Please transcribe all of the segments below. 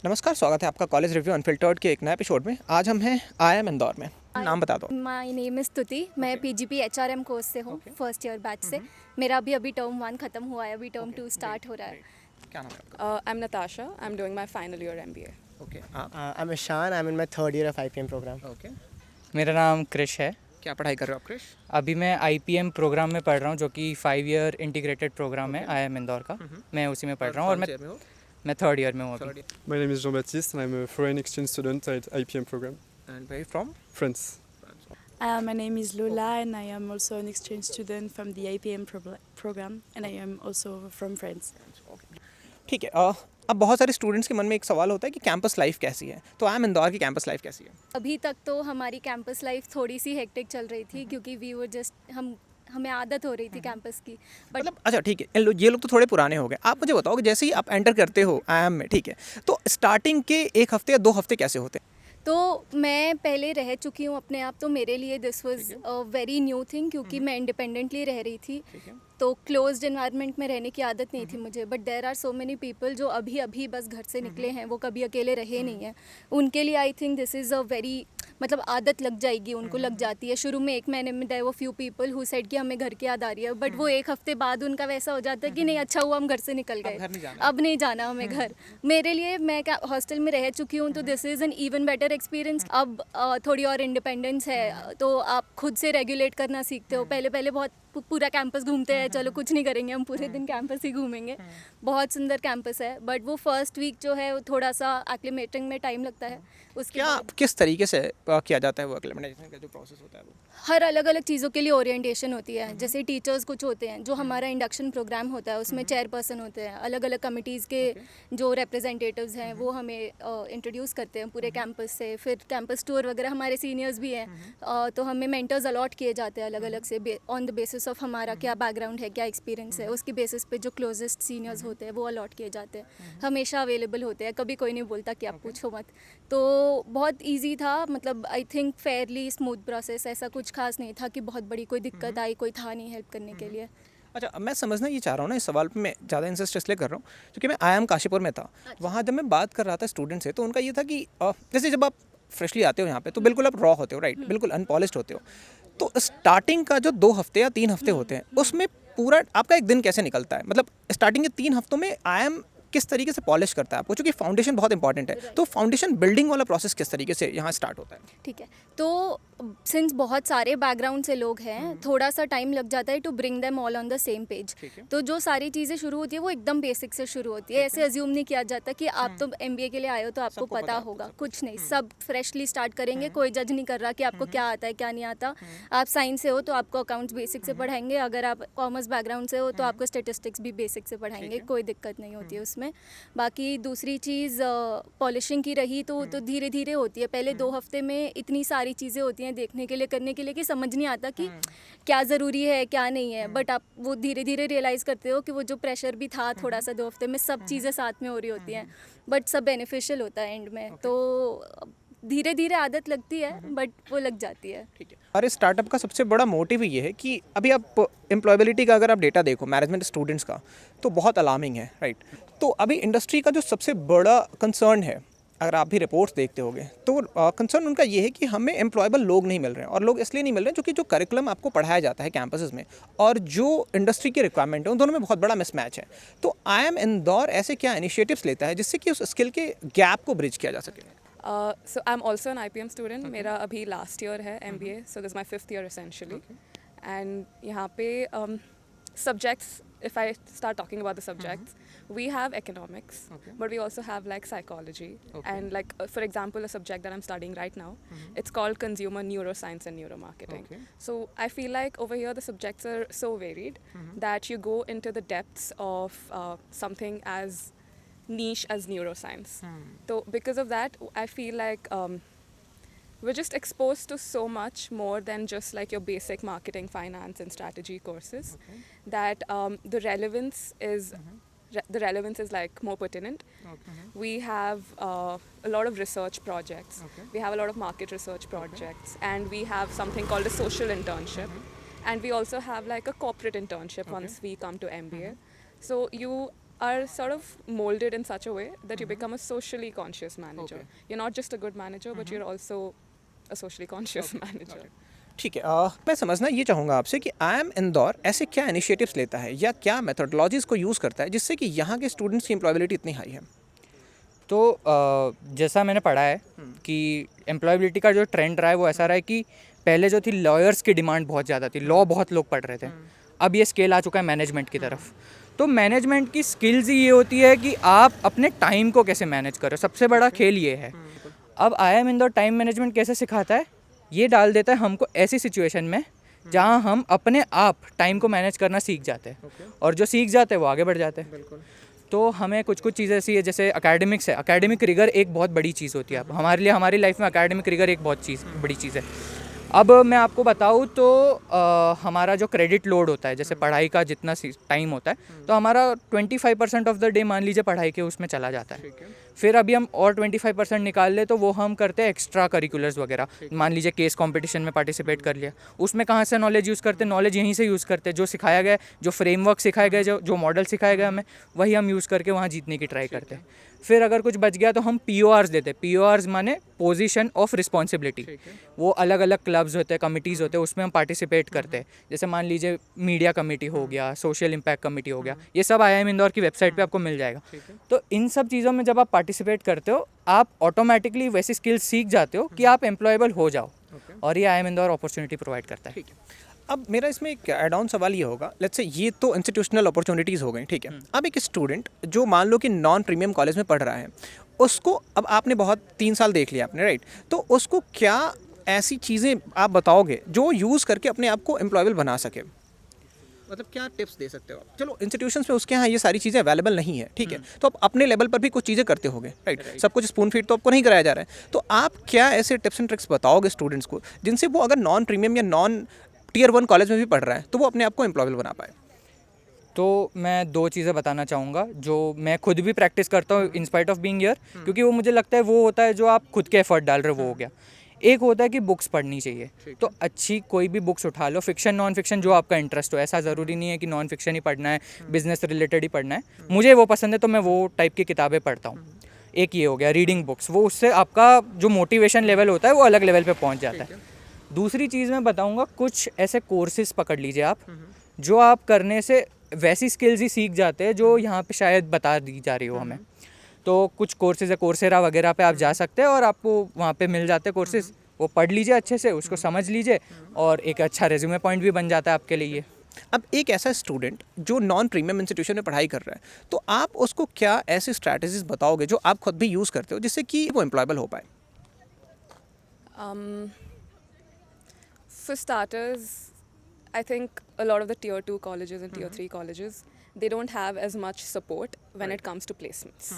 नमस्कार, स्वागत है आपका कॉलेज रिव्यू अनफिल्टर्ड के एक नए एपिसोड में। आज हम हैं आईएम इंदौर में। नाम बता दो। माय नेम इज़ स्तुति। मैं पीजीपी एचआरएम कोर्स से हूँ, फर्स्ट ईयर बैच से। मेरा अभी टर्म 1 ख़त्म हुआ है, अभी टर्म 2 स्टार्ट हो रहा है। क्या नाम है आपका? I'm Natasha. I'm doing my final year MBA. Okay, आप? I'm Ishan. I'm in my third year of IPM program. Okay, मेरा नाम क्रिश है। क्या पढ़ाई कर रहे हो आप क्रिश? अभी मैं आईपीएम प्रोग्राम में पढ़ रहा हूँ, जो कि 5 ईयर इंटीग्रेटेड प्रोग्राम है आईएम इंदौर का। मैं उसी में पढ़ रहा हूँ और मैं थर्ड ईयर में हूँ अभी। My name is Jean-Baptiste and I'm a foreign exchange student at IPM program. And where from? France. My name is Lola and I am also an exchange student from the IPM program and I am also from France. ठीक है। अब बहुत सारे students के मन में एक सवाल होता है कि कैंपस लाइफ कैसी है, तो आईएम इंदौर की कैंपस लाइफ कैसी है? अभी तक तो हमारी कैंपस लाइफ थोड़ी सी हेक्टिक चल रही थी, क्योंकि वी वर जस्ट हमें आदत हो रही थी कैंपस की। बट मतलब अच्छा ठीक है, ये लोग तो थोड़े पुराने हो गए। आप मुझे बताओ कि जैसे ही आप एंटर करते हो आईएम में, ठीक है, तो स्टार्टिंग के 1 हफ्ते या 2 हफ्ते कैसे होते हैं? तो मैं पहले रह चुकी हूँ अपने आप, तो मेरे लिए this was a very new thing, क्योंकि मैं इंडिपेंडेंटली रह रही थी, तो क्लोज्ड एनवायरनमेंट में रहने की आदत नहीं थी मुझे। But there are so many people जो अभी बस घर से निकले हैं, वो कभी अकेले रहे नहीं हैं। उनके लिए I think this is a very, मतलब आदत लग जाएगी, उनको लग जाती है। शुरू में 1 महीने में there were few people who said कि हमें घर की याद आ रही है, बट वो 1 हफ्ते बाद उनका वैसा हो जाता है कि नहीं, अच्छा हुआ हम घर से निकल गए, अब नहीं जाना हमें घर। मेरे लिए, मैं हॉस्टल में रह चुकी हूँ, तो this is an even better experience. अब थोड़ी और इंडिपेंडेंस है, तो आप खुद से रेगुलेट करना सीखते हो। पहले बहुत पूरा कैंपस घूमते हैं, चलो कुछ नहीं करेंगे, हम पूरे दिन कैंपस ही घूमेंगे। बहुत सुंदर कैंपस है, बट वो फर्स्ट वीक जो है वो थोड़ा सा एक्लिमेटिंग में टाइम लगता है। उसके क्या बाद किस तरीके से किया जाता है वो एक्लिमेटाइजेशन का जो प्रोसेस होता है वो? हर अलग अलग चीज़ों के लिए ओरिएंटेशन होती है। जैसे टीचर्स कुछ होते हैं, जो हमारा इंडक्शन प्रोग्राम होता है उसमें चेयरपर्सन होते हैं, अलग अलग कमिटीज़ के जो रिप्रेजेंटेटिव्स हैं वो हमें इंट्रोड्यूस करते हैं पूरे कैंपस से। फिर कैंपस टूर वगैरह, हमारे सीनियर्स भी हैं, तो हमें मेंटर्स अलॉट किए जाते हैं अलग अलग से, ऑन द बेसिस ऑफ हमारा क्या बैकग्राउंड है, क्या एक्सपीरियंस है, उसकी बेसिस पे जो क्लोजेस्ट सीनियर्स होते हैं वो अलॉट किए जाते हैं। हमेशा अवेलेबल होते हैं, कभी कोई नहीं बोलता कि आप पूछो मत। तो बहुत ईजी था, मतलब I think Fairlie smooth process, ऐसा कुछ खास नहीं था कि बहुत बड़ी कोई दिक्कत आई, कोई था नहीं हेल्प करने के लिए। अच्छा, मैं समझना ये चाह रहा हूँ ना, इस सवाल पे मैं ज़्यादा इंसिस्ट इसलिए कर रहा हूँ क्योंकि मैं आईएम काशीपुर में था। वहाँ जब मैं बात कर रहा था स्टूडेंट से, तो उनका ये था कि जैसे जब आप फ्रेशली आते हो यहाँ पे, तो बिल्कुल आप रॉ होते हो, राइट, बिल्कुल अनपॉलिश्ड होते हो। तो स्टार्टिंग का जो 2 हफ्ते या 3 हफ्ते होते हैं, उसमें पूरा आपका एक दिन कैसे निकलता है? मतलब स्टार्टिंग के 3 हफ्तों में आईएम किस तरीके से पॉलिश करता है आपको, क्योंकि फाउंडेशन बहुत इंपॉर्टेंट है। तो फाउंडेशन बिल्डिंग वाला प्रोसेस किस तरीके से यहाँ स्टार्ट होता है? ठीक है, तो सिंस बहुत सारे बैकग्राउंड से लोग हैं, थोड़ा सा टाइम लग जाता है to bring them all on the same page. तो जो सारी चीज़ें शुरू होती है वो एकदम बेसिक से शुरू होती है। ऐसे अज्यूम नहीं किया जाता कि आप तो एमबीए के लिए आए हो तो आपको पता होगा, कुछ नहीं। सब फ्रेशली स्टार्ट करेंगे, कोई जज नहीं कर रहा कि आपको क्या आता है क्या नहीं आता। आप साइंस से हो तो आपको अकाउंट्स बेसिक से पढ़ाएंगे, अगर आप कॉमर्स बैकग्राउंड से हो तो आपको स्टेटिस्टिक्स भी बेसिक से पढ़ाएंगे, कोई दिक्कत नहीं होती है उसमें। बाकी दूसरी चीज़ पॉलिशिंग की रही, तो धीरे धीरे होती है। पहले 2 हफ्ते में इतनी सारी चीज़ें होती हैं देखने के लिए, करने के लिए, कि समझ नहीं आता कि क्या ज़रूरी है क्या नहीं है। बट आप वो धीरे धीरे रियलाइज़ करते हो कि वो जो प्रेशर भी था थोड़ा सा 2 हफ्ते में, सब चीज़ें साथ में हो रही होती हैं, बट सब बेनिफिशियल होता है एंड में। तो धीरे धीरे आदत लगती है, बट वो लग जाती है। ठीक है। और इस स्टार्टअप का सबसे बड़ा मोटिव ये है कि अभी आप एम्प्लॉयबिलिटी का अगर आप डेटा देखो मैनेजमेंट स्टूडेंट्स का, तो बहुत अलार्मिंग है, राइट। तो अभी इंडस्ट्री का जो सबसे बड़ा कंसर्न है, अगर आप भी रिपोर्ट्स देखते होंगे, तो कंसर्न उनका ये है कि हमें एम्प्लॉयबल लोग नहीं मिल रहे हैं। और लोग इसलिए नहीं मिल रहे हैं क्योंकि जो करिकुलम आपको पढ़ाया जाता है कैंपसेस में और जो इंडस्ट्री की रिक्वायरमेंट है, उन दोनों में बहुत बड़ा मिसमैच है। तो आईएम इंदौर ऐसे क्या इनिशिएटिव्स लेता है जिससे कि उस स्किल के गैप को ब्रिज किया जा सके? So I'm also an IPM student. मेरा अभी last year है MBA, so this is my 5th year essentially. And यहाँ पे subjects, if I start talking about the subjects, we have economics, but we also have like psychology, and like for example a subject that I'm studying right now, it's called consumer neuroscience and neuromarketing. So I feel like over here the subjects are so varied that you go into the depths of something as niche as neuroscience. So because of that, I feel like we're just exposed to so much more than just like your basic marketing, finance and strategy courses, that the relevance is like more pertinent. We have a lot of research projects, we have a lot of market research projects, and we have something called a social internship, and we also have like a corporate internship once we come to MBA. So you are sort of molded in such a way that you become a socially conscious manager. Okay. You're not just a good manager, but you're also a socially conscious manager. ठीक है, मैं समझना ये चाहूँगा आपसे कि IIM Indore ऐसे क्या इनिशिएटिव्स लेता है या क्या मेथोडोलॉजीज़ को यूज़ करता है जिससे कि यहाँ के स्टूडेंट्स की एम्प्लॉयबिलिटी इतनी हाई है? तो जैसा मैंने पढ़ा है कि एम्प्लॉयबिलिटी का जो ट्रेंड रहा है वो ऐसा रहा है कि पहले जो थी लॉयर्स की डिमांड बहुत ज़्यादा थी, लॉ बहुत लोग पढ़ रहे थे। अब ये स्केल आ चुका है मैनेजमेंट की तरफ। तो मैनेजमेंट की स्किल्स ही ये होती है कि आप अपने टाइम को कैसे मैनेज करो, सबसे बड़ा खेल ये है। अब IIM इंदौर टाइम मैनेजमेंट कैसे सिखाता है, ये डाल देता है हमको ऐसी सिचुएशन में जहाँ हम अपने आप टाइम को मैनेज करना सीख जाते हैं, और जो सीख जाते हैं वो आगे बढ़ जाते हैं। तो हमें कुछ कुछ चीज़ें ऐसी है, जैसे एकेडमिक्स है, एकेडमिक रिगर एक बहुत बड़ी चीज़ होती है। अब हमारे लिए हमारी लाइफ में एकेडमिक रिगर एक बहुत बड़ी चीज़ है। अब मैं आपको बताऊँ तो हमारा जो क्रेडिट लोड होता है, जैसे पढ़ाई का जितना टाइम होता है, तो हमारा 25% ऑफ द डे मान लीजिए पढ़ाई के उसमें चला जाता है। फिर अभी हम और 25% निकाल ले तो वो हम करते हैं एक्स्ट्रा करिकुलर्स वगैरह। मान लीजिए केस कंपटीशन में पार्टिसिपेट कर लिया, उसमें कहाँ से नॉलेज यूज़ करते हैं, नॉलेज यहीं से यूज़ करते हैं। जो सिखाया गया है, जो फ्रेमवर्क सिखाया गया है, जो मॉडल सिखाया गया हमें, वही हम यूज़ करके वहाँ जीतने की ट्राई करते हैं। फिर अगर कुछ बच गया तो हम PORs देते हैं। PORs माने पोजीशन ऑफ रिस्पॉन्सिबिलिटी। वो अलग अलग क्लब्स होते हैं, कमिटीज़ होते हैं, उसमें हम पार्टिसिपेट करते हैं। जैसे मान लीजिए मीडिया कमेटी हो गया, सोशल इम्पैक्ट कमेटी हो गया, ये सब IIM इंदौर की वेबसाइट पे आपको मिल जाएगा। तो इन सब चीज़ों में जब आप पार्टिसिपेट करते हो, आप ऑटोमेटिकली वैसी स्किल्स सीख जाते हो कि आप एम्प्लॉयबल हो जाओ, और ये IIM इंदौर अपॉर्चुनिटी प्रोवाइड करता है। अब मेरा इसमें एक ऐड ऑन सवाल ये होगा, लेट्स से ये तो इंस्टीट्यूशनल अपॉर्चुनिटीज़ हो गई, ठीक है। अब एक स्टूडेंट जो मान लो कि नॉन प्रीमियम कॉलेज में पढ़ रहा है, उसको अब आपने बहुत 3 साल देख लिया आपने, राइट, तो उसको क्या ऐसी चीज़ें आप बताओगे जो यूज़ करके अपने आप को एम्प्लॉयबल बना सके? मतलब क्या टिप्स दे सकते हो आप? चलो इंस्टीट्यूशंस में उसके यहाँ ये सारी चीज़ें अवेलेबल नहीं है, ठीक है, तो आप अपने लेवल पर भी कुछ चीज़ें करते होगे, राइट, सब कुछ स्पून फीड तो आपको नहीं कराया जा रहा है। तो आप क्या ऐसे टिप्स एंड ट्रिक्स बताओगे स्टूडेंट्स को जिनसे वो अगर नॉन प्रीमियम या नॉन टियर 1 कॉलेज में भी पढ़ रहा है तो वो अपने आप को एम्प्लॉयबल बना पाए? तो मैं 2 चीज़ें बताना चाहूँगा जो मैं खुद भी प्रैक्टिस करता हूँ in spite of being here, क्योंकि वो मुझे लगता है वो होता है जो आप खुद के एफर्ट डाल रहे हो, वो हो गया। एक होता है कि बुक्स पढ़नी चाहिए, तो अच्छी कोई भी बुक्स उठा लो, फिक्शन नॉन फिक्शन जो आपका इंटरेस्ट हो। ऐसा ज़रूरी नहीं है कि नॉन फिक्शन ही पढ़ना है, बिजनेस रिलेटेड ही पढ़ना है। मुझे वो पसंद है तो मैं वो टाइप की किताबें पढ़ता हूँ। एक ये हो गया रीडिंग बुक्स, वो उससे आपका जो मोटिवेशन लेवल होता है वो अलग लेवल पे पहुँच जाता है। दूसरी चीज़ मैं बताऊँगा, कुछ ऐसे कोर्सेज पकड़ लीजिए आप, जो आप करने से वैसी स्किल्स ही सीख जाते हैं जो यहाँ पे शायद बता दी जा रही हो हमें। तो कुछ कोर्सेज है, कोर्सेरा वगैरह पे आप जा सकते हैं और आपको वहाँ पे मिल जाते हैं कोर्सेज। वो पढ़ लीजिए अच्छे से, उसको समझ लीजिए, और एक अच्छा रेज्यूमे पॉइंट भी बन जाता है आपके लिए। अब एक ऐसा स्टूडेंट जो नॉन प्रीमियम इंस्टीट्यूशन में पढ़ाई कर रहा है, तो आप उसको क्या ऐसी स्ट्रैटेजीज बताओगे जो आप खुद भी यूज़ करते हो जिससे कि वो एम्प्लॉयबल हो पाए? For starters, I think a lot of the tier 2 colleges and tier 3 colleges, they don't have as much support when it comes to placements.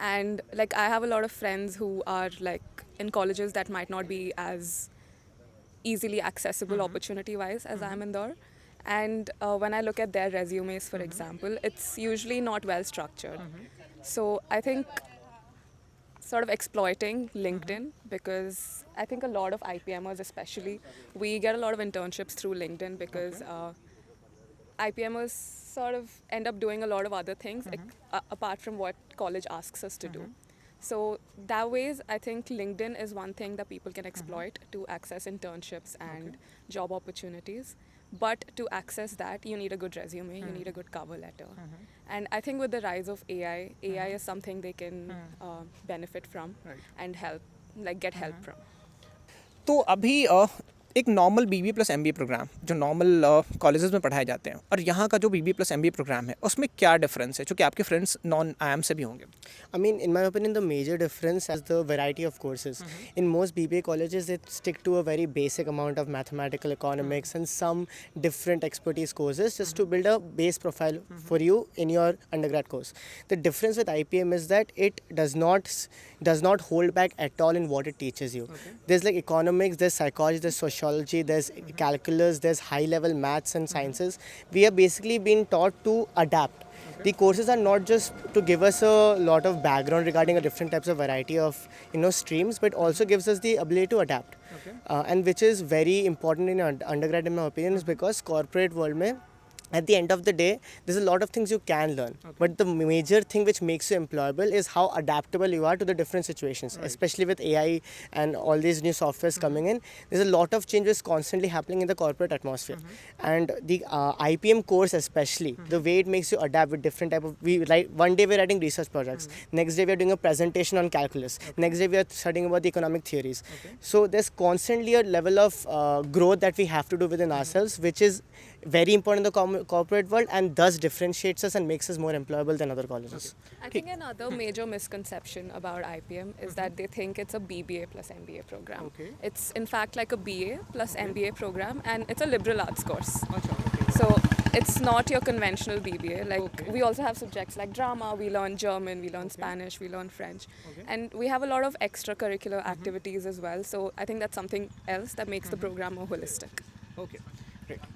And like I have a lot of friends who are like in colleges that might not be as easily accessible opportunity wise as I am in Indore. And when I look at their resumes, for example, it's usually not well structured. So I think sort of exploiting LinkedIn, because I think a lot of IPMers especially, we get a lot of internships through LinkedIn because IPMers sort of end up doing a lot of other things apart from what college asks us to do. So that ways, I think LinkedIn is one thing that people can exploit to access internships and job opportunities. But to access that, you need a good resume, you need a good cover letter. And I think with the rise of AI, AI is something they can benefit from and help, like get help from. तो अभी एक normal BBA plus MBA programme जो normal colleges में पढ़ाए जाते हैं और यहाँ का जो BBA प्लस MBA प्रोग्राम है, उसमें क्या डिफरेंस है, जो कि आपके फ्रेंड्स नॉन IIM से भी होंगे? I mean, in my opinion, the major difference is the variety of courses. In most BBA colleges, they stick to a very basic amount of mathematical economics and some different expertise courses just to build a base profile for you in your undergrad course. The difference with IPM is that it does not hold back at all in what it teaches you. There's like economics, there's psychology, there's sociology, there's calculus, there's high-level maths and sciences. We are basically being taught to adapt. The courses are not just to give us a lot of background regarding a different types of variety of streams, but also gives us the ability to adapt. And which is very important in undergrad in my opinion, is because corporate world में at the end of the day, there's a lot of things you can learn. But the major thing which makes you employable is how adaptable you are to the different situations, especially with AI and all these new softwares coming in. There's a lot of changes constantly happening in the corporate atmosphere. And the IPM course especially, the way it makes you adapt with different type of, one day we're writing research projects, next day we're doing a presentation on calculus, next day we're studying about the economic theories. So there's constantly a level of growth that we have to do within ourselves, which is very important in the corporate world and thus differentiates us and makes us more employable than other colleges. I think another major misconception about IPM is that they think it's a BBA plus MBA program. It's in fact like a BA plus MBA program, and it's a liberal arts course. So it's not your conventional BBA. Like we also have subjects like drama, we learn German, we learn Spanish, we learn French, and we have a lot of extracurricular activities as well. So I think that's something else that makes the program more holistic. Okay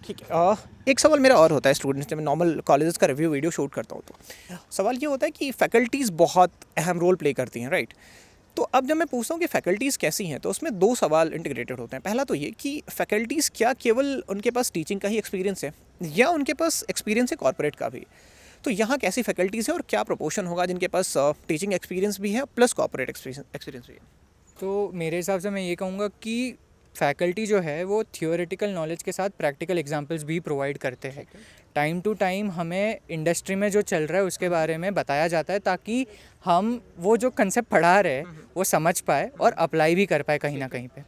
ठीक है। एक सवाल मेरा और होता है students, जब मैं नॉर्मल कॉलेजेस का रिव्यू वीडियो शूट करता हूँ तो सवाल ये होता है कि फैकल्टीज़ बहुत अहम रोल प्ले करती हैं, राइट? तो अब जब मैं पूछता हूँ कि फैकल्टीज़ कैसी हैं तो उसमें दो सवाल इंटीग्रेटेड होते हैं। पहला तो ये कि फैकल्टीज़ क्या केवल उनके पास टीचिंग का ही एक्सपीरियंस है या उनके पास एक्सपीरियंस है कॉर्पोरेट का भी? तो यहाँ कैसी फैकल्टीज़ है और क्या प्रोपोर्शन होगा जिनके पास टीचिंग एक्सपीरियंस भी है प्लस कॉर्पोरेट एक्सपीरियंस भी है? तो मेरे हिसाब से मैं ये कहूँगा कि फैकल्टी जो है वो थियोरेटिकल नॉलेज के साथ प्रैक्टिकल एग्जांपल्स भी प्रोवाइड करते हैं। टाइम टू टाइम हमें इंडस्ट्री में जो चल रहा है उसके बारे में बताया जाता है ताकि हम वो जो कंसेप्ट पढ़ा रहे हैं वो समझ पाए और अप्लाई भी कर पाए कहीं ना कहीं पे।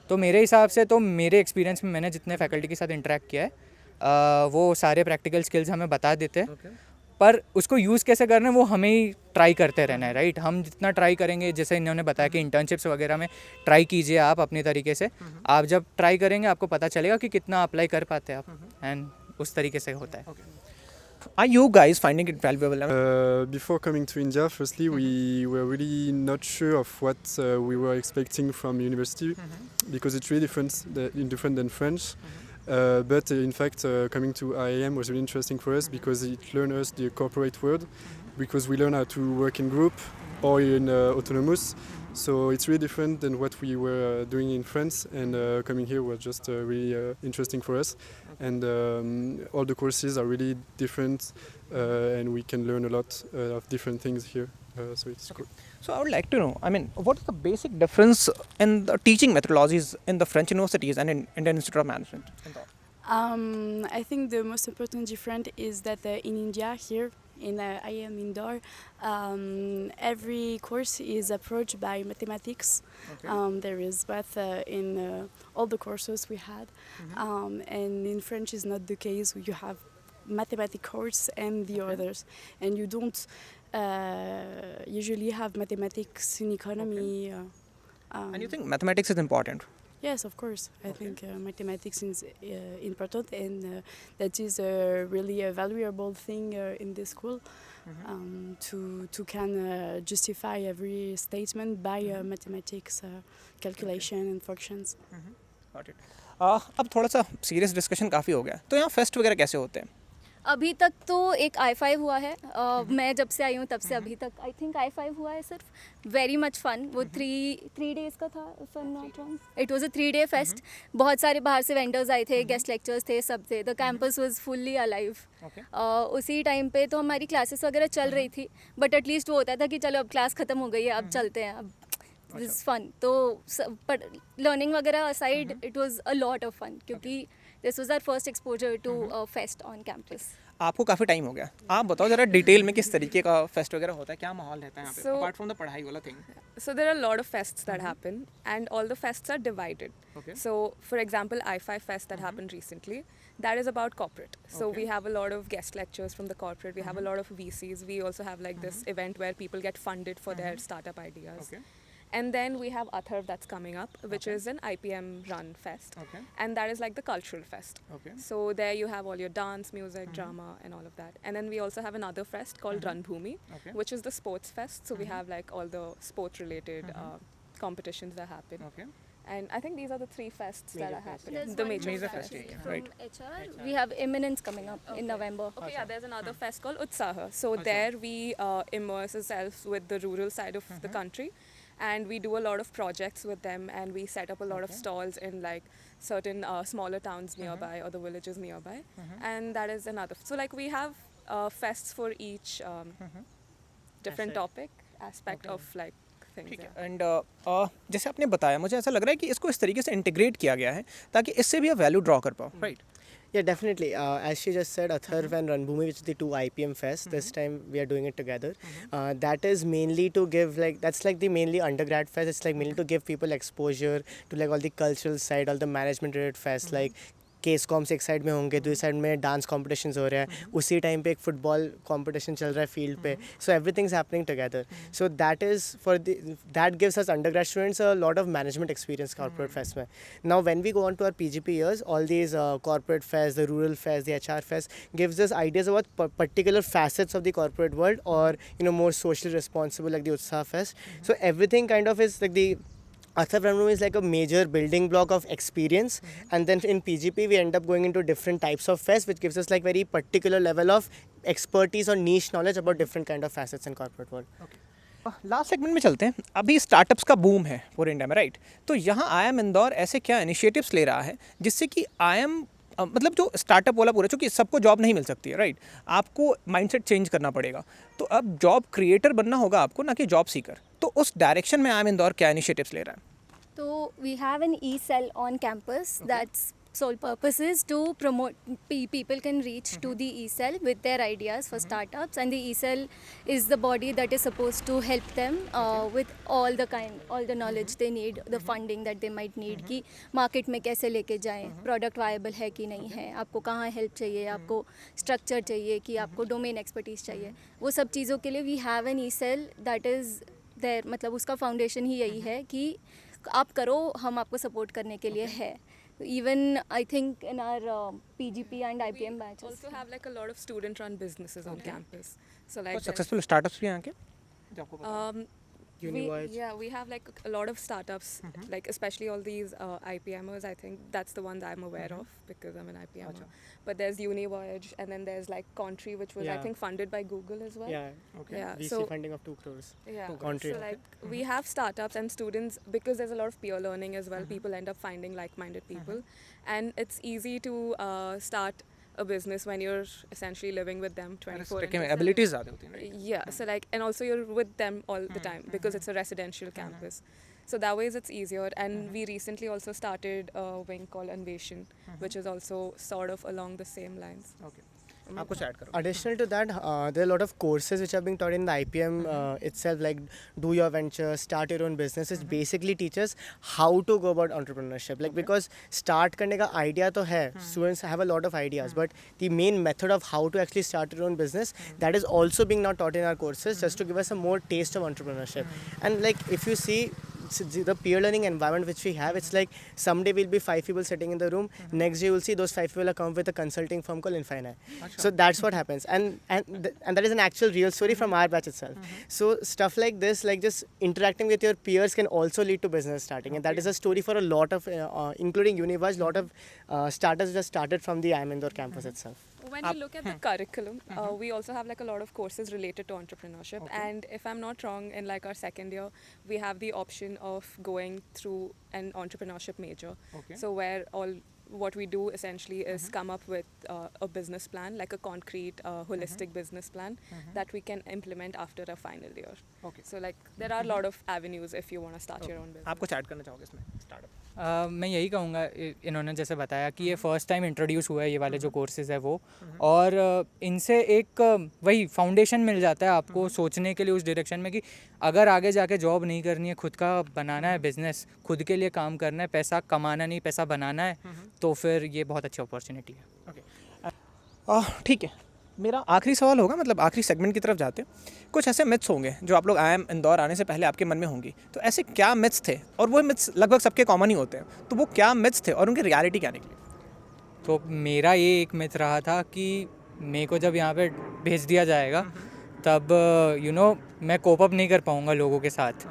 तो मेरे हिसाब से, तो मेरे एक्सपीरियंस में मैंने जितने फैकल्टी के साथ इंटरेक्ट किया है वो सारे प्रैक्टिकल स्किल्स हमें बता देते हैं, पर उसको यूज़ कैसे करना है वो हमें ही ट्राई करते रहना है, राइट? हम जितना ट्राई करेंगे, जैसे इन्होंने बताया कि इंटर्नशिप्स वगैरह में ट्राई कीजिए आप अपनी तरीके से। आप जब ट्राई करेंगे आपको पता चलेगा कि कितना अप्लाई कर पाते हैं आप, एंड उस तरीके से होता है। Are you guys finding it valuable? Before coming to India, firstly, we were really not sure of what we were expecting from university because it's really different than French. But in fact, coming to IIM was really interesting for us because it learned us the corporate world, because we learn how to work in group or in autonomous. So it's really different than what we were doing in France, and coming here was just really interesting for us. And all the courses are really different, and we can learn a lot of different things here. So it's cool. So I would like to know, I mean, what is the basic difference in the teaching methodologies in the French universities and in Indian Institute of Management? I think the most important difference is that in India, here in IIM Indore, every course is approached by mathematics. There is math in all the courses we had, and in French is not the case. You have mathematics course and the others, and you don't usually have mathematics in economy. And you think mathematics is important? Yes, of course. I think mathematics is important, and that is really a valuable thing in this school to can justify every statement by mathematics calculation and functions. Got it. अब थोड़ा सा serious discussion काफ़ी हो गया, तो यहाँ fest वगैरह कैसे होते हैं? अभी तक तो एक I5 हुआ है, मैं जब से आई हूँ तब से अभी तक आई थिंक I5 हुआ है सिर्फ। वेरी मच फन, वो थ्री डेज़ का था, if I am not wrong. It was a 3-day fest. बहुत सारे बाहर से वेंडर्स आए थे, गेस्ट लेक्चर्स थे, सब थे। The campus was fully alive. उसी टाइम पे तो हमारी क्लासेस वगैरह चल रही थी, बट एटलीस्ट वो होता था कि चलो अब क्लास ख़त्म हो गई है, अब चलते हैं, अब दिस इज़ फन। तो बट लर्निंग वगैरह aside, it was a lot of fun, क्योंकि this was our first exposure to fest on campus. आपको काफ़ी टाइम हो गया, आप बताओ ज़रा डिटेल में किस तरीके का फेस्ट वगैरह होता है, क्या माहौल रहता है यहाँ पे अपार्ट फ्रॉम द पढ़ाई वाला thing? So there are a lot of fests that happen, and all the fests are divided. Okay. So for example, I5 Fest that happened recently, that is about corporate. So we have a lot of guest lectures from the corporate. We have a lot of VCs. We also have like this event where people get funded for their startup ideas. Okay. And then we have Atharv that's coming up, which is an IPM run fest. Okay. And that is like the cultural fest. Okay. So there you have all your dance, music, drama and all of that. And then we also have another fest called Ranbhoomi, Okay. which is the sports fest. So we have like all the sport related competitions that happen. Okay. And I think these are the three fests that are happening. There's The one major more Major fests. fest, yeah, from right. HR. We have Eminence coming up in November. Okay, yeah, there's another fest called Utsaha. So there we immerse ourselves with the rural side of the country. and we do a lot of projects with them, and we set up a lot of stalls in like certain smaller towns nearby or the villages nearby, and that is another. So like we have fests for each different topic aspect of like things. ठीक Yeah. है and जैसे आपने बताया मुझे ऐसा लग रहा है कि इसको इस तरीके से इंटीग्रेट किया गया है ताकि इससे भी आप वैल्यू ड्रॉ कर पाओ right Yeah, definitely. As she just said, Atharv and Ranbhoomi, which is the two IPM fests, this time we are doing it together. That is mainly to give that's like the mainly undergrad fest. It's like mainly to give people exposure to like all the cultural side, all the management related fests, like case comps एक side में होंगे, दूसरी side में dance competitions हो रहे हैं, उसी time पे एक फुटबॉल कॉम्पिटिशन चल रहा है फील्ड पे. So everything is happening together. So that is for that gives us undergrad students a lot of management experience corporate fest में. Now when we go on to our PGP years, all these corporate fairs, the rural fairs, the HR fairs gives us ideas about particular facets of the corporate world, or more socially responsible like the Utsaah Fest. So everything kind of is like the Atharv Ranbhoomi is like a major building block of experience, and then in PGP we end up going into different types of fests, which gives us like very particular level of expertise or niche knowledge about different kind of facets in corporate world. Last segment में चलते हैं. अभी startups का boom है पूरे India में right. तो यहाँ IIM इंदौर ऐसे क्या इनिशिएटिव्स ले रहा है जिससे कि IIM मतलब जो स्टार्टअप वाला पूरा, चूँकि सबको जॉब नहीं मिल सकती है राइट, आपको माइंडसेट चेंज करना पड़ेगा. तो अब जॉब क्रिएटर बनना होगा आपको, ना कि जॉब सीकर. तो उस डायरेक्शन में IIM इंदौर क्या इनिशिएटिव्स ले रहा है? So we have an e-cell on campus. That's sole purpose is to promote people can reach to the e-cell with their ideas for startups, and the e-cell is the body that is supposed to help them with all the knowledge they need, the funding that they might need कि market में कैसे लेके जाएं, product viable है कि नहीं है, आपको कहाँ help चाहिए, आपको structure चाहिए कि आपको domain expertise चाहिए, वो सब चीज़ों के लिए we have an e-cell that is there. मतलब उसका foundation ही यही है कि आप करो, हम आपको सपोर्ट करने के लिए है. Even I think in our PGP and IPM batches. Also have like a lot of student run businesses on campus. So like कुछ सक्सेसफुल स्टार्टअप्स भी हैं यहाँ के जो आपको पता है? Uniwise. we have like a lot of startups, like especially all these IPMers. I think that's the one that I'm aware of because I'm an IPMer. But there's Univoyage, and then there's like Contri, which was I Yeah. think funded by Google as well. Yeah. Okay. Yeah. VC So funding of 2 crores. yeah. Contri. So like we have startups and students because there's a lot of peer learning as well. People end up finding like-minded people, and it's easy to start a business when you're essentially living with them 24 into 7. Abilities ज़्यादा होती हैं right. Yeah, so like, and also you're with them all the time because it's a residential campus. So that ways it's easier. And we recently also started a wing called Anveshan, which is also sort of along the same lines. Okay, आप कुछ add करो. Additional to that, there are a lot of courses which are being taught in the IPM itself, like do your venture, start your own business. It basically teaches how to go about entrepreneurship. Like because start करने का idea तो है, students have a lot of ideas, but the main method of how to actually start your own business, that is also being now taught in our courses, just to give us a more taste of entrepreneurship. And like if you see the peer learning environment which we have, it's like someday we'll be 5 people sitting in the room, next day you'll see those 5 people are come with a consulting firm called Infini. So that's what happens, and that is an actual real story from our batch itself. So stuff like this, like just interacting with your peers, can also lead to business starting, and that is a story for a lot of including Universe, lot of startups just started from the IIM Indore campus itself. When you look at the curriculum, we also have like a lot of courses related to entrepreneurship. And if I'm not wrong, in like our second year, we have the option of going through an entrepreneurship major. So where what we do essentially is come up with a business plan, like a concrete, holistic business plan that we can implement after a final year. Okay. So like there are a lot of avenues if you want to start your own business. आप कुछ add करना चाहोगे इसमें startup? मैं यही कहूँगा, इन्होंने जैसे बताया कि ये फ़र्स्ट टाइम इंट्रोड्यूस हुआ है ये वाले जो कोर्सेज़ है वो, और इनसे एक वही फाउंडेशन मिल जाता है आपको सोचने के लिए उस डायरेक्शन में कि अगर आगे जाके जॉब नहीं करनी है, खुद का बनाना है बिज़नेस, खुद के लिए काम करना है, पैसा कमाना नहीं पैसा बनाना है, तो फिर ये बहुत अच्छी अपॉर्चुनिटी है. ओके, ठीक है. मेरा आखिरी सवाल होगा, मतलब आखिरी सेगमेंट की तरफ जाते हैं. कुछ ऐसे मिथ्स होंगे जो आप लोग IIM इंदौर आने से पहले आपके मन में होंगी. तो ऐसे क्या मिथ्स थे, और वो मिथ्स लगभग सबके कॉमन ही होते हैं, तो वो क्या मिथ्स थे और उनकी रियलिटी क्या निकली? तो मेरा ये एक मिथ रहा था कि मेरे को जब यहाँ पे भेज दिया जाएगा तब मैं कोप अप नहीं कर पाऊँगा लोगों के साथ,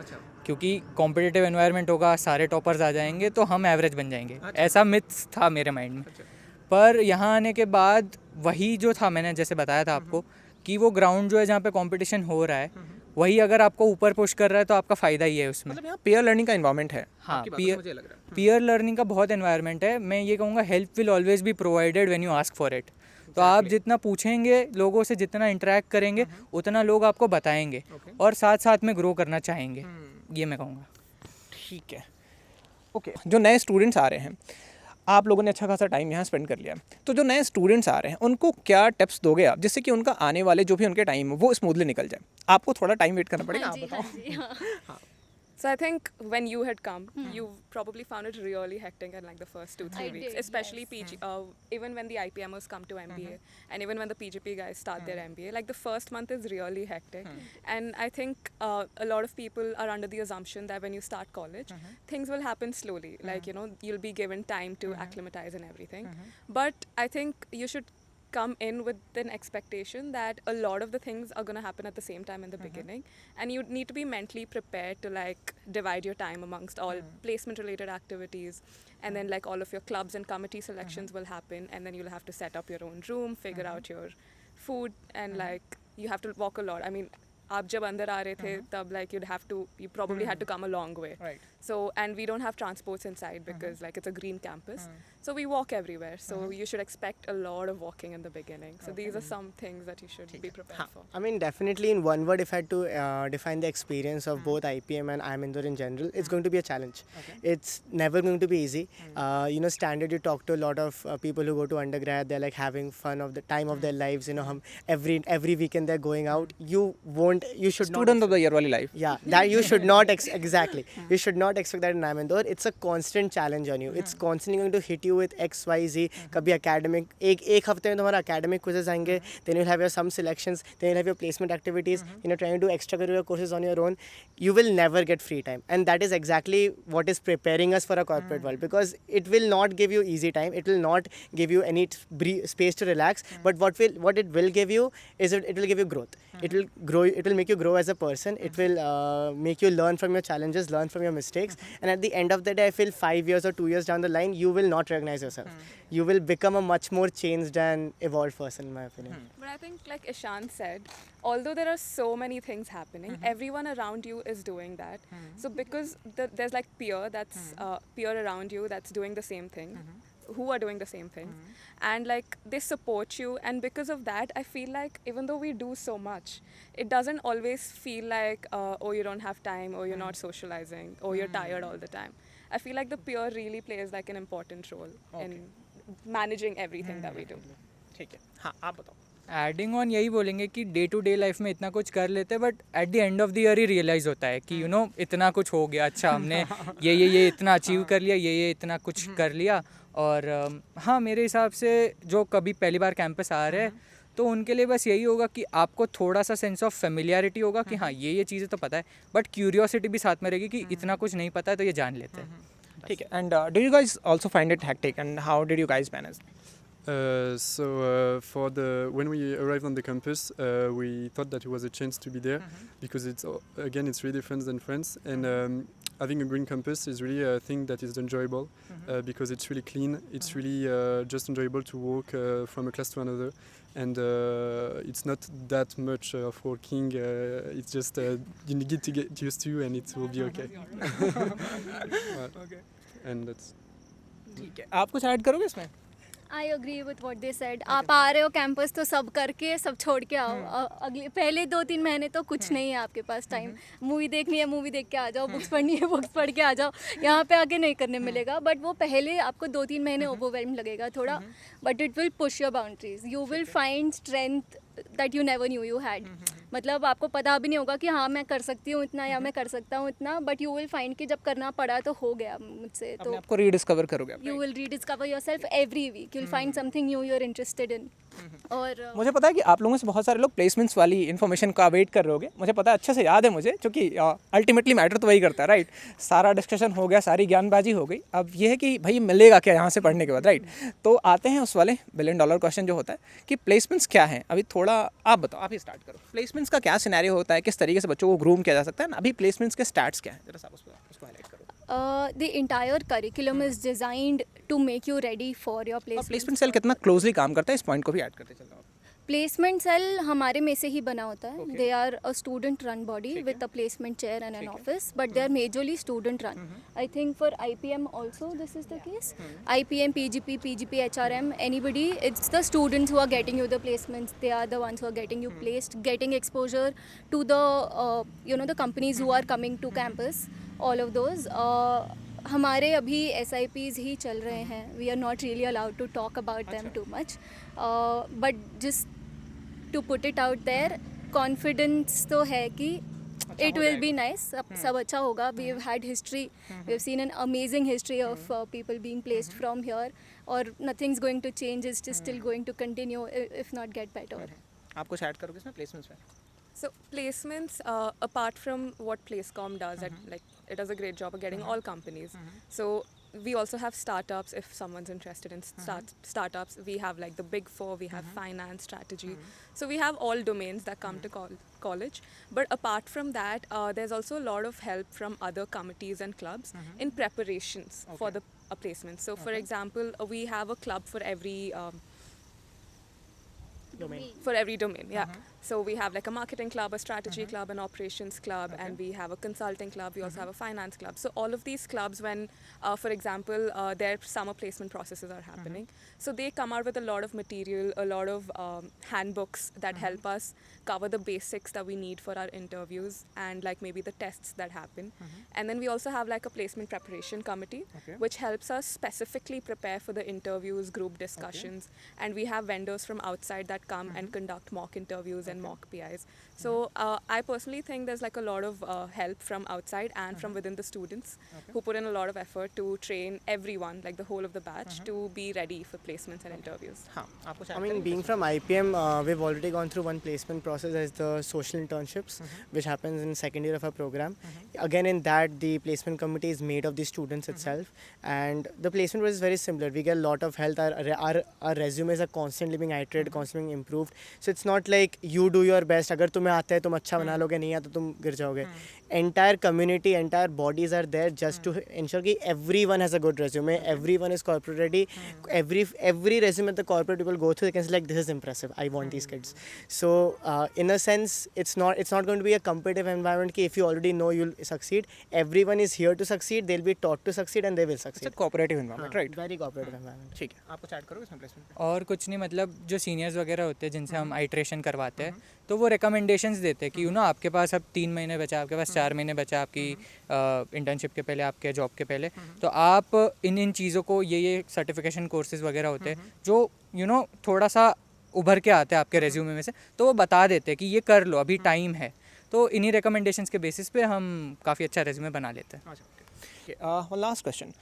क्योंकि कॉम्पिटिटिव एनवायरनमेंट होगा, सारे टॉपर्स आ जाएंगे तो हम एवरेज बन जाएंगे. ऐसा मिथ्स था मेरे माइंड में. पर यहाँ आने के बाद वही जो था, मैंने जैसे बताया था आपको कि वो ग्राउंड जो है जहाँ पे कंपटीशन हो रहा है वही अगर आपको ऊपर पुश कर रहा है तो आपका फ़ायदा ही है उसमें। मतलब यहाँ peer learning का environment है हाँ, आपकी बातों से मुझे लग रहा है। पीयर लर्निंग का बहुत एनवायरनमेंट है। मैं ये कहूँगा help will always be provided when you ask for it. तो आप जितना पूछेंगे लोगों से, जितना इंटरेक्ट करेंगे, उतना लोग आपको बताएंगे और साथ साथ में ग्रो करना चाहेंगे, ये मैं कहूँगा। ठीक है, ओके। जो नए स्टूडेंट्स आ रहे हैं, आप लोगों ने अच्छा खासा टाइम यहाँ स्पेंड कर लिया, तो जो नए स्टूडेंट्स आ रहे हैं उनको क्या टिप्स दोगे आप, जिससे कि उनका आने वाले जो भी उनके टाइम वो स्मूथली निकल जाए? आपको थोड़ा टाइम वेट करना पड़ेगा, आप बताओ। So I think when you had come, you probably found it really hectic in like the first 2-3 I weeks, did, especially PG. Even when the IPMers come to MBA, and even when the PGP guys start their MBA, like the first month is really hectic. And I think a lot of people are under the assumption that when you start college, things will happen slowly. Like, you know, you'll be given time to acclimatize and everything. But I think you should come in with an expectation that a lot of the things are going to happen at the same time in the beginning, and you need to be mentally prepared to like divide your time amongst all placement related activities, and then like all of your clubs and committee selections will happen, and then you'll have to set up your own room, figure out your food, and like you have to walk a lot. I mean, आप जब अंदर आ रहे थे तब like you probably had to come a long way. Right. So, and we don't have transports inside because like it's a green campus. So we walk everywhere. So you should expect a lot of walking in the beginning. So these are some things that you should be prepared for. I mean, definitely in one word, if I had to define the experience of both IPM and IIM Indore in general, it's going to be a challenge. It's never going to be easy. You know, standard, you talk to a lot of people who go to undergrad, they're like having fun of the time of their lives. You know, every weekend they're going out. You should not. Student of the year वाली life. Yeah, that you should not exactly. You should not expect that in IIM Indore. It's a constant challenge on you. It's constantly going to hit you with X, Y, Z. कभी academic एक हफ्ते में तुम्हारा academic quizzes आएंगे. Then you'll have your some selections. Then you'll have your placement activities. You know, trying to do extracurricular courses on your own. You will never get free time, and that is exactly what is preparing us for a corporate world, because it will not give you easy time. It will not give you any space to relax. But what it will give you is it will give you growth. It will grow. It will make you grow as a person. It will make you learn from your challenges, learn from your mistakes. And at the end of the day, I feel 5 years or 2 years down the line, you will not recognize yourself. You will become a much more changed and evolved person, in my opinion. But I think, like Ishan said, although there are so many things happening, everyone around you is doing that. So because there's like peer around you that's doing the same thing, who are doing the same things, and like they support you, and because of that I feel like even though we do so much, it doesn't always feel like oh, you don't have time, or you're not socializing, or you're tired all the time. I feel like the peer really plays like an important role in managing everything that we do. ठीक है, हाँ आप बताओ। Adding on यही बोलेंगे कि day to day life में इतना कुछ कर लेते हैं, but at the end of the year ही रियलाइज़ होता है कि यू नो इतना कुछ हो गया, अच्छा हमने ये इतना अचीव कर लिया, ये इतना कुछ कर लिया। और हाँ, मेरे हिसाब से जो कभी पहली बार कैंपस आ रहे हैं तो उनके लिए बस यही होगा कि आपको थोड़ा सा सेंस ऑफ फेमिलियरिटी होगा कि हाँ ये चीज़ें तो पता है, बट क्यूरियोसिटी भी साथ में रहेगी कि इतना कुछ नहीं पता है तो ये जान लेते हैं। ठीक है, and do you guys also find it hectic, and how did you guys manage? When we arrived on the campus, we thought that it was a chance to be there, because it's really different than France, and having a green campus is really a thing that is enjoyable, because it's really clean. It's really just enjoyable to walk from a class to another, and it's not that much of walking. It's just you need to get used to, and it will be okay. Okay. And that's. ठीक है, आप कुछ add करोगे इसमें? I agree with what they said. आप आ रहे हो campus तो सब करके सब छोड़ के आओ। अगले पहले 2-3 महीने तो कुछ नहीं है आपके पास टाइम। मूवी देखनी है मूवी देख के आ जाओ, बुक्स पढ़नी है बुक्स पढ़ के आ जाओ, यहाँ पे आके नहीं करने मिलेगा। बट वो पहले आपको 2-3 महीने ओवरवेल्म लगेगा थोड़ा, but it will push your boundaries. You will find strength that you never knew you had. मतलब आपको पता भी नहीं होगा कि हाँ मैं कर सकती हूँ इतना या मैं कर सकता हूँ इतना, बट यू विल फाइंड कि जब करना पड़ा तो हो गया मुझसे। तो आपको रीडिस्कवर करोगे आप, you will rediscover yourself every week, you will find something new you are interested in. और मुझे पता है कि आप लोगों से बहुत सारे लोग प्लेसमेंट्स वाली इन्फॉर्मेशन का वेट कर रहे होगे, मुझे पता है, अच्छे से याद है मुझे, क्योंकि अल्टीमेटली मैटर तो वही करता है, राइट? सारा डिस्कशन हो गया, सारी ज्ञानबाजी हो गई, अब ये है कि भाई मिलेगा क्या यहाँ से पढ़ने के बाद, राइट? तो आते हैं उस वाले $1 बिलियन क्वेश्चन जो होता है कि प्लेसमेंट्स क्या हैं। अभी थोड़ा आप बताओ, आप ही स्टार्ट करो। प्लेसमेंट्स का क्या सिनेरियो होता है, किस तरीके से बच्चों को ग्रूम किया जा सकता है ना? अभी प्लेसमेंट्स के स्टैट्स क्या हैं, जरा सा उसको हाईलाइट करो। the entire curriculum is designed to make you ready for your placement. Placement cell कितना क्लोजली काम करता है, इस पॉइंट को भी ऐड करते चलता हूँ। प्लेसमेंट सेल हमारे में से ही बना होता है. They are a student run body with a placement chair and an office, but they are majorly student run. I think for IPM also this is the case. IPM, PGP, HRM, anybody, it's the students who are getting you the placements. They are the ones who are getting you placed, getting exposure to the the companies who are coming to campus. All of those. हमारे अभी SIPs ही चल रहे हैं. We are not really allowed to talk about them too much. But just to put it out there, confidence तो है कि it will be nice. सब अच्छा होगा. We have had history. We have seen an amazing history of people being placed from here. और nothing's going to change. It's just still going to continue, if not get better. आप कुछ add करोगे इसमें placements में? So placements, apart from what Placecom does, it does a great job of getting all companies. So we also have startups. If someone's interested in startups, we have like the big four. We have finance, strategy. So we have all domains that come to college. But apart from that, there's also a lot of help from other committees and clubs in preparations for the placements. So for example, we have a club for every domain. So we have like a marketing club, a strategy club, an operations club, and we have a consulting club. We also have a finance club. So all of these clubs, when for example their summer placement processes are happening, so they come out with a lot of material, a lot of handbooks that help us cover the basics that we need for our interviews and like maybe the tests that happen. And then we also have like a placement preparation committee, which helps us specifically prepare for the interviews, group discussions, and we have vendors from outside that come and conduct mock interviews and mock PIs. So I personally think there's like a lot of help from outside and from within the students who put in a lot of effort to train everyone, like the whole of the batch, to be ready for placements and interviews. हाँ, आप कुछ I mean, being from IPM, we've already gone through one placement process as the social internships, which happens in second year of our program. Again, in that, the placement committee is made of the students itself, and the placement process is very similar. We get a lot of help. Our resumes are constantly being iterated, constantly being improved. So it's not like you do your best. अगर तुम्हें आता है तुम अच्छा बना लोगे, नहीं आता तुम गिर जाओगे. Entire community, entire bodies are there just to ensure that everyone has a good resume, everyone is corporate ready. Every resume the corporate people go through, they can say like, this is impressive, I want these kids. So in a sense, it's not going to be a competitive environment कि if you already know you'll succeed. Everyone is here to succeed, they'll be taught to succeed and they will succeed. It's a cooperative environment, right? Very cooperative environment. ठीक है, आप कुछ add करोगे इसमें placement पे? और कुछ नहीं, मतलब जो सीनियर्स वगैरह होते हैं जिनसे हम आइट्रेशन करवाते हैं, तो वो रिकमेंडेशंस देते हैं कि आपके पास अब 3 महीने बचा, आपके पास 4 महीने बचा आपकी इंटर्नशिप के पहले, आपके जॉब के पहले, तो आप इन चीज़ों को ये सर्टिफिकेशन कोर्सेज वगैरह होते हैं जो थोड़ा सा उभर के आते हैं आपके रेज्यूमे में से, तो वो बता देते हैं कि ये कर लो, अभी टाइम है. तो इन्हीं रिकमेंडेशंस के बेसिस पे हम काफ़ी अच्छा रेज्यूमे बना लेते हैं. लास्ट क्वेश्चन,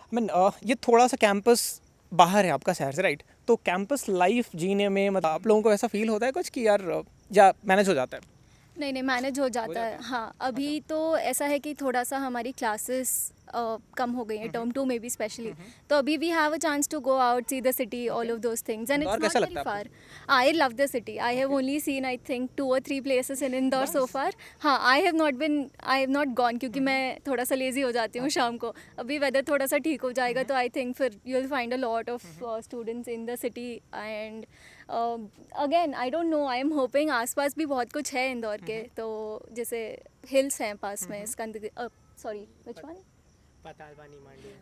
आई मीन ये थोड़ा सा कैंपस बाहर है आपका शहर से, राइट? तो कैंपस लाइफ जीने में मतलब आप लोगों को ऐसा फील होता है कुछ कि यार या मैनेज हो जाता है? नहीं मैनेज हो जाता है. हाँ, अभी तो ऐसा है कि थोड़ा सा हमारी क्लासेस कम हो गई हैं, टर्म 2 में भी स्पेशली. तो अभी we have a chance to go out, see the city, all of those things, and it's not very far. I love the city. I have only seen I think 2 or 3 places in Indore so far. हाँ, I have not gone क्योंकि मैं थोड़ा सा lazy हो जाती हूँ शाम को. अभी वेदर थोड़ा सा ठीक हो जाएगा तो आई थिंक फिर you will find a lot of students in the city. And again I don't know, I am hoping आसपास भी बहुत कुछ है इंदौर के. तो जैसे हिल्स हैं पास में, सॉरी विच वन,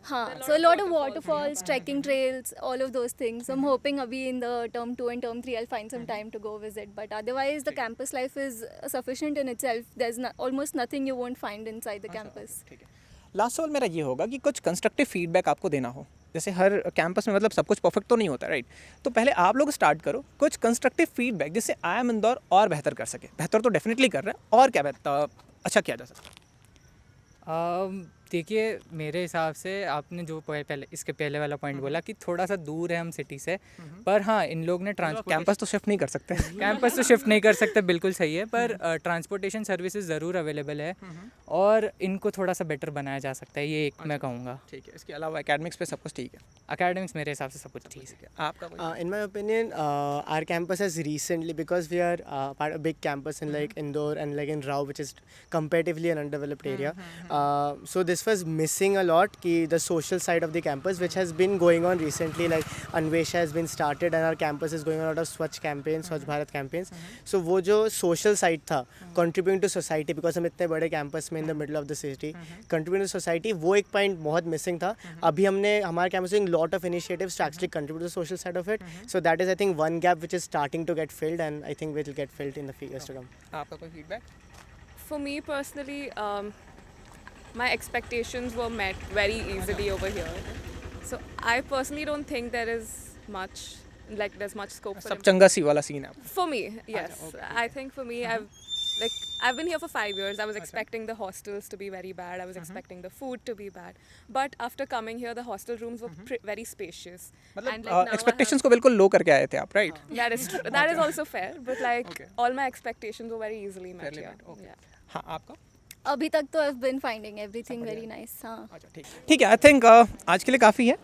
हाँ, so a lot of waterfalls, trekking trails, all of those things. I'm hoping abhi in the term 2 and term 3 I'll find some time to go visit. But otherwise the campus life is sufficient in itself. There's almost nothing you won't find inside the campus. ठीक है. Last सवाल मेरा ये होगा कि कुछ constructive feedback आपको देना हो. जैसे हर कैंपस में मतलब सब कुछ परफेक्ट तो नहीं होता, राइट? तो पहले आप लोग स्टार्ट करो कुछ कंस्ट्रक्टिव फीडबैक जिससे IIM इंदौर और बेहतर कर सके. बेहतर तो डेफिनेटली कर रहा है, और क्या बेहतर अच्छा किया जा सकता है? देखिए, मेरे हिसाब से आपने जो पहले इसके पहले वाला पॉइंट बोला कि थोड़ा सा दूर है हम सिटी से, पर हाँ, इन लोग ने कैंपस तो शिफ्ट नहीं कर सकते. कैंपस तो शिफ्ट नहीं कर सकते, बिल्कुल सही है, पर ट्रांसपोर्टेशन सर्विसेज ज़रूर अवेलेबल है और इनको थोड़ा सा बेटर बनाया जा सकता है, ये एक मैं कहूँगा. ठीक है. इसके अलावा एकेडमिक्स पे सब कुछ ठीक है? एकेडमिक्स मेरे हिसाब से सब कुछ ठीक है. आपका? In my opinion, our campus has recently, because we are part of a big campus in like Indore and like in Rao, which is comparatively an undeveloped area. So this was missing a lot ki the social side of the campus, which has been going on recently, like Anvesha has been started and our campus is going on a lot of Swachh campaigns, Swachh Bharat campaigns. So वो जो social side था, contributing to society, because हम इतने बड़े campus में in the middle of the city, contributing to society, वो एक point बहुत missing था. अभी हमने हमारे campus में lot of initiatives to actually contribute to the social side of it. So that is, I think, one gap which is starting to get filled, and I think will get filled in the years to come. आपका कोई feedback? For me personally, my expectations were met very easily over here. So I personally don't think there is much, like there's much scope for सब चंगा सी वाला scene है आपका. For me, yes. I think for me, I've been here for 5 years. I was expecting the hostels to be very bad. I was expecting the food to be bad. But after coming here, the hostel rooms were very spacious. And like now I expectations को बिल्कुल लो करके आए थे आप, right? that is true. That is also fair. But like all my expectations were very easily met Fairly here. met, okay. Yeah. हाँ, आपका? अभी तक तो I've been finding everything very nice. हाँ. अच्छा, ठीक है. आई थिंक आज के लिए काफ़ी है.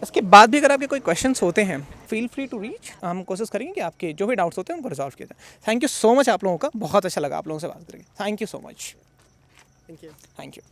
इसके बाद भी अगर आपके कोई क्वेश्चंस होते हैं, फील फ्री टू रीच. हम कोशिश करेंगे कि आपके जो भी डाउट्स होते हैं उनको रिजॉल्व किया जाए. थैंक यू सो मच आप लोगों का. बहुत अच्छा लगा आप लोगों से बात करके. Thank you so much. Thank you. Thank you.